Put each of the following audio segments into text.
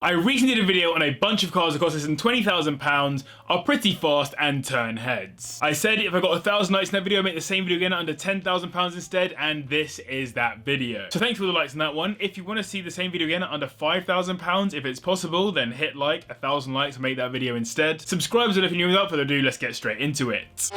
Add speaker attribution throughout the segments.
Speaker 1: I recently did a video on a bunch of cars that cost less than £20,000, are pretty fast and turn heads. I said if I got 1,000 likes in that video, I'd make the same video again at under £10,000 instead, and this is that video. So thanks for all the likes on that one. If you want to see the same video again at under £5,000, if it's possible, then hit like, 1,000 likes and make that video instead. Subscribe if you're new. Without further ado, let's get straight into it.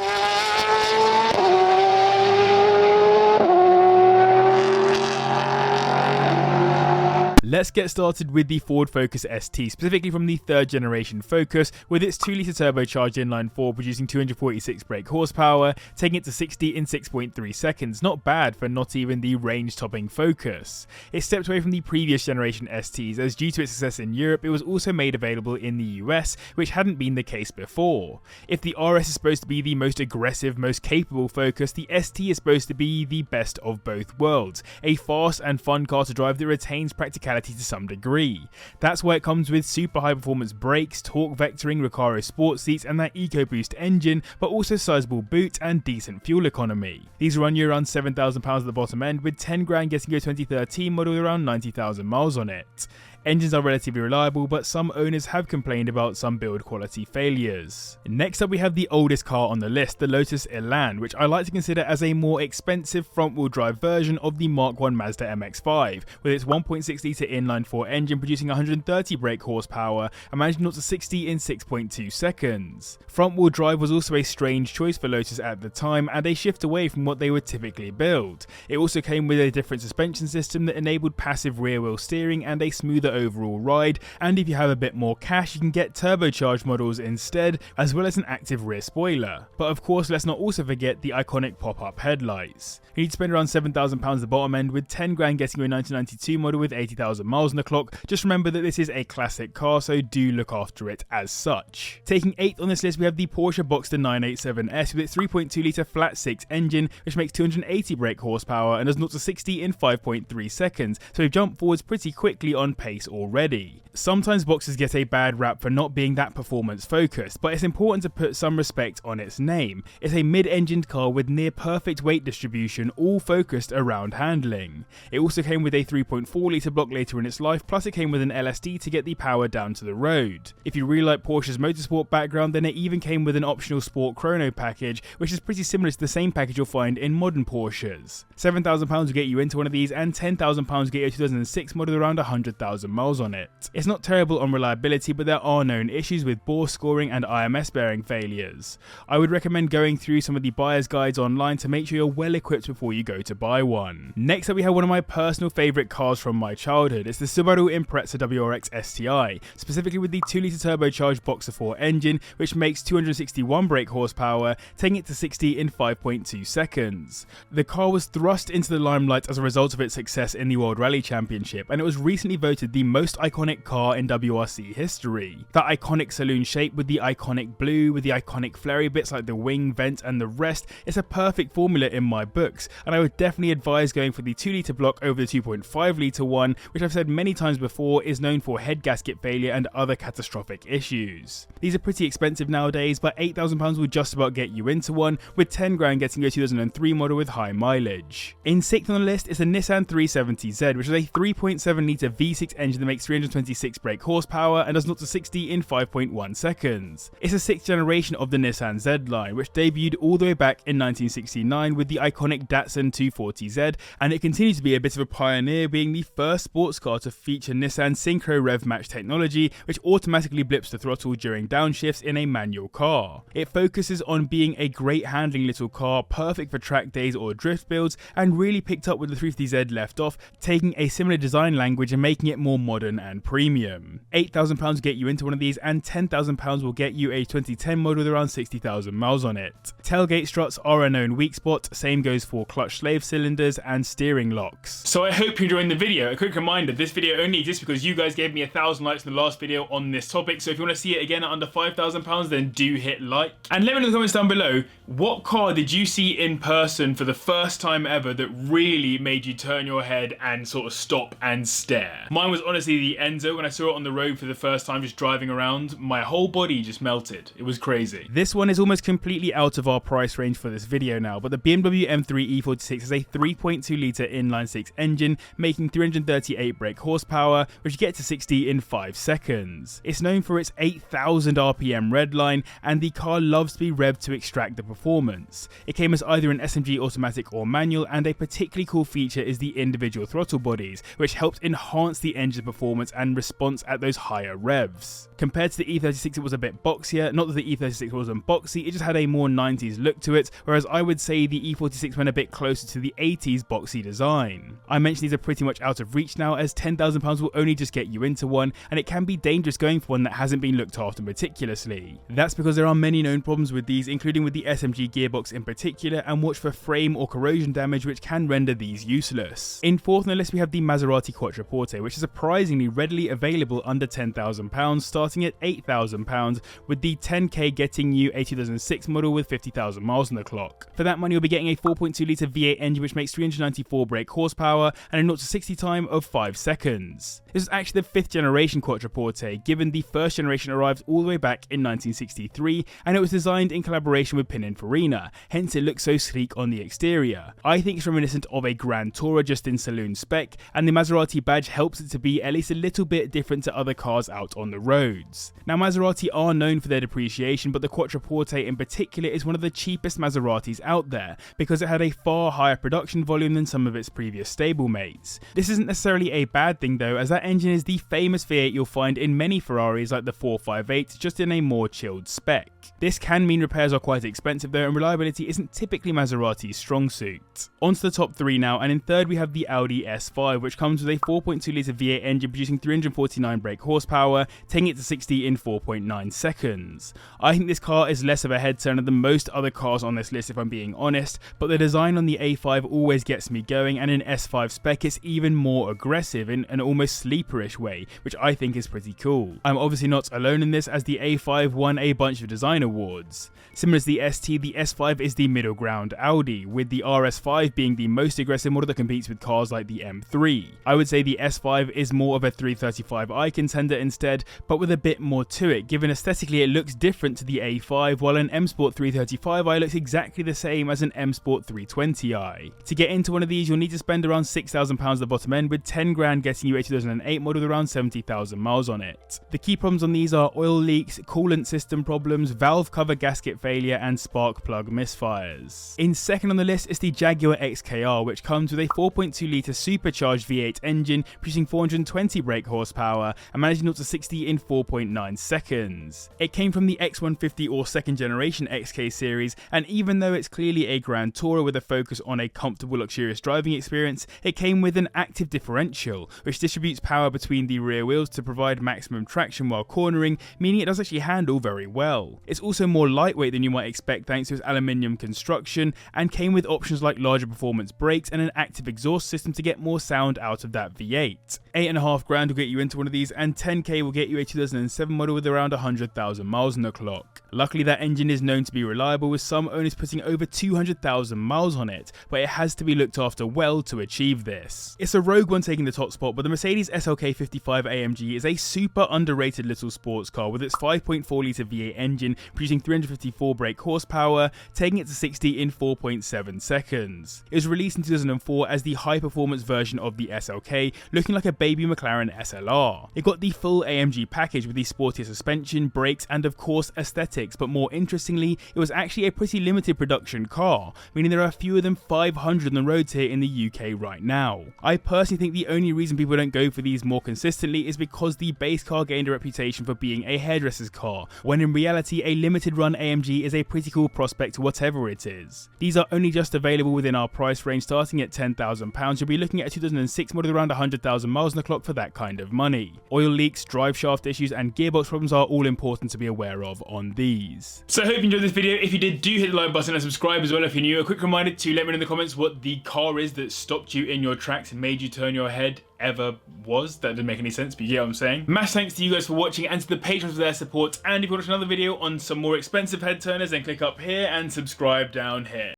Speaker 1: Let's get started with the Ford Focus ST, specifically from the third generation Focus, with its 2-litre turbocharged inline-4 producing 246 brake horsepower, taking it to 60 in 6.3 seconds. Not bad for not even the range-topping Focus. It stepped away from the previous generation STs, as due to its success in Europe, it was also made available in the US, which hadn't been the case before. If the RS is supposed to be the most aggressive, most capable Focus, the ST is supposed to be the best of both worlds. A fast and fun car to drive that retains practicality to some degree. That's why it comes with super high performance brakes, torque vectoring, Recaro sports seats and that EcoBoost engine, but also sizable boot and decent fuel economy. These run you around £7,000 at the bottom end, with 10 grand getting your 2013 model with around 90,000 miles on it. Engines are relatively reliable, but some owners have complained about some build quality failures. Next up we have the oldest car on the list, the Lotus ELAN, which I like to consider as a more expensive front-wheel drive version of the Mark I Mazda MX-5, with its 1.6-litre inline-4 engine producing 130 brake horsepower and managing 0 to 60 in 6.2 seconds. Front-wheel drive was also a strange choice for Lotus at the time, and a shift away from what they would typically build. It also came with a different suspension system that enabled passive rear-wheel steering and a smoother overall ride, and if you have a bit more cash you can get turbocharged models instead, as well as an active rear spoiler. But of course let's not also forget the iconic pop-up headlights. You need to spend around £7,000 at the bottom end, with 10 grand getting you a 1992 model with 80,000 miles on the clock. Just remember that this is a classic car, so do look after it as such. Taking 8th on this list we have the Porsche BOXSTER 987S with its 3.2-litre flat 6 engine, which makes 280 brake horsepower and does 0 to 60 in 5.3 seconds, so we've jumped forwards pretty quickly on pace already. Sometimes Boxsters get a bad rap for not being that performance focused, but it's important to put some respect on its name. It's a mid-engined car with near perfect weight distribution, all focused around handling. It also came with a 3.4-litre block later in its life, plus it came with an LSD to get the power down to the road. If you really like Porsche's motorsport background, then it even came with an optional Sport Chrono package, which is pretty similar to the same package you'll find in modern Porsches. £7,000 will get you into one of these, and £10,000 will get you a 2006 model around 100,000 miles on it. It's not terrible on reliability, but there are known issues with bore scoring and IMS bearing failures. I would recommend going through some of the buyer's guides online to make sure you're well equipped before you go to buy one. Next up we have one of my personal favourite cars from my childhood. It's the SUBARU IMPREZA WRX STI, specifically with the 2-litre turbocharged Boxer 4 engine, which makes 261 brake horsepower, taking it to 60 in 5.2 seconds. The car was thrust into the limelight as a result of its success in the World Rally Championship, and it was recently voted the most iconic car in WRC history. That iconic saloon shape with the iconic blue, with the iconic flary bits like the wing, vent and the rest, it's a perfect formula in my books, and I would definitely advise going for the 2-litre block over the 2.5-litre one, which I've said many times before is known for head gasket failure and other catastrophic issues. These are pretty expensive nowadays, but £8,000 will just about get you into one, with 10 grand getting you a 2003 model with high mileage. In 6th on the list is the NISSAN 370Z, which is a 3.7-litre V6 engine that makes 326 brake horsepower and does 0 to 60 in 5.1 seconds. It's a 6th generation of the Nissan Z line, which debuted all the way back in 1969 with the iconic Datsun 240Z, and it continues to be a bit of a pioneer, being the first sports car to feature Nissan Synchro Rev Match technology, which automatically blips the throttle during downshifts in a manual car. It focuses on being a great handling little car, perfect for track days or drift builds, and really picked up where the 350Z left off, taking a similar design language and making it more modern and premium. £8,000 will get you into one of these, and £10,000 will get you a 2010 model with around 60,000 miles on it. Tailgate struts are a known weak spot, same goes for clutch slave cylinders and steering locks. So I hope you're enjoying the video. A quick reminder, this video only exists because you guys gave me 1,000 likes in the last video on this topic, so if you want to see it again at under £5,000 then do hit like. And let me know in the comments down below, what car did you see in person for the first time ever that really made you turn your head and sort of stop and stare? Mine was honestly the Enzo when when I saw it on the road for the first time just driving around, my whole body just melted. It was crazy. This one is almost completely out of our price range for this video now, but the BMW M3 E46 has a 3.2 litre inline-six engine, making 338 brake horsepower, which gets to 60 in 5 seconds. It's known for its 8,000 RPM redline, and the car loves to be revved to extract the performance. It came as either an SMG automatic or manual, and a particularly cool feature is the individual throttle bodies, which helped enhance the engine's performance and response at those higher revs. Compared to the E36, it was a bit boxier. Not that the E36 wasn't boxy, it just had a more 90s look to it, whereas I would say the E46 went a bit closer to the 80s boxy design. I mentioned these are pretty much out of reach now, as £10,000 will only just get you into one, and it can be dangerous going for one that hasn't been looked after meticulously. That's because there are many known problems with these, including with the SMG gearbox in particular, and watch for frame or corrosion damage, which can render these useless. In fourth on the list we have the Maserati Quattroporte, which is surprisingly readily available under £10,000, starting at £8,000, with the 10k getting you a 2006 model with 50,000 miles on the clock. For that money you'll be getting a 4.2 litre V8 engine which makes 394 brake horsepower and a 0 to 60 time of 5 seconds. This is actually the 5th generation Quattroporte, given the 1st generation arrived all the way back in 1963, and it was designed in collaboration with Pininfarina, hence it looks so sleek on the exterior. I think it's reminiscent of a Grand Tourer just in saloon spec, and the Maserati badge helps it to be at least a little bit different to other cars out on the roads. Now Maserati are known for their depreciation, but the Quattroporte in particular is one of the cheapest Maseratis out there, because it had a far higher production volume than some of its previous stablemates. This isn't necessarily a bad thing though, as that engine is the famous V8 you'll find in many Ferraris like the 458, just in a more chilled spec. This can mean repairs are quite expensive though, and reliability isn't typically Maserati's strong suit. On to the top 3 now, and in third we have the Audi S5, which comes with a 4.2 litre V8 engine producing 349 brake horsepower, taking it to 60 in 4.9 seconds. I think this car is less of a head turner than most other cars on this list if I'm being honest, but the design on the A5 always gets me going, and in S5 spec it's even more aggressive in an almost sleeperish way, which I think is pretty cool. I'm obviously not alone in this, as the A5 won a bunch of design awards. Similar to the ST, the S5 is the middle ground Audi, with the RS5 being the most aggressive model that competes with cars like the M3. I would say the S5 is more of a 335i contender instead, but with a bit more to it, given aesthetically it looks different to the A5, while an M Sport 335i looks exactly the same as an M Sport 320i. To get into one of these you'll need to spend around £6,000 at the bottom end, with 10 grand getting you a 2008 model with around 70,000 miles on it. The key problems on these are oil leaks, coolant system problems, valve cover gasket failure, and spark plug misfires. In second on the list is the Jaguar XKR, which comes with a 4.2 litre supercharged V8 engine producing 420 brake horsepower and managing 0 to 60 in 4.9 seconds. It came from the X150 or 2nd generation XK series, and even though it's clearly a Grand Tourer with a focus on a comfortable luxurious driving experience, it came with an active differential which distributes power between the rear wheels to provide maximum traction while cornering, meaning it does actually handle very well. It's also more lightweight than you might expect thanks to its aluminium construction, and came with options like larger performance brakes and an active exhaust system to get more sound out of that V8. 8.5 grand will get you into one of these, and 10k will get you a 2007 model with around 100,000 miles on the clock. Luckily that engine is known to be reliable, with some owners putting over 200,000 miles on it, but it has to be looked after well to achieve this. It's a rogue one taking the top spot, but the Mercedes SLK 55 AMG is a super underrated little sports car with its 5.4 litre V8 engine producing 354 brake horsepower, taking it to 60 in 4.7 seconds. It was released in 2004 as the high performance version of the SLK, looking like a baby McLaren SLR. It got the full AMG package with the sportier suspension, brakes, and of course aesthetics, but more interestingly it was actually a pretty limited production car, meaning there are fewer than 500 on the roads here in the UK right now. I personally think the only reason people don't go for these more consistently is because the base car gained a reputation for being a hairdresser's car, when in reality a limited run AMG is a pretty cool prospect whatever it is. These are only just available within our price range, starting at £10,000. You'll be looking at a 2006 model around 100,000 miles on the clock for that kind of money. Oil leaks, drive shaft issues, and gearbox problems are all important to be aware of on these. So I hope you enjoyed this video. If you did, do hit the like button and subscribe as well if you're new. A quick reminder to let me know in the comments what the car is that stopped you in your tracks and made you turn your head ever was. That didn't make any sense, but you get what I'm saying. Massive thanks to you guys for watching and to the patrons for their support, and if you want to watch another video on some more expensive head turners, then click up here and subscribe down here.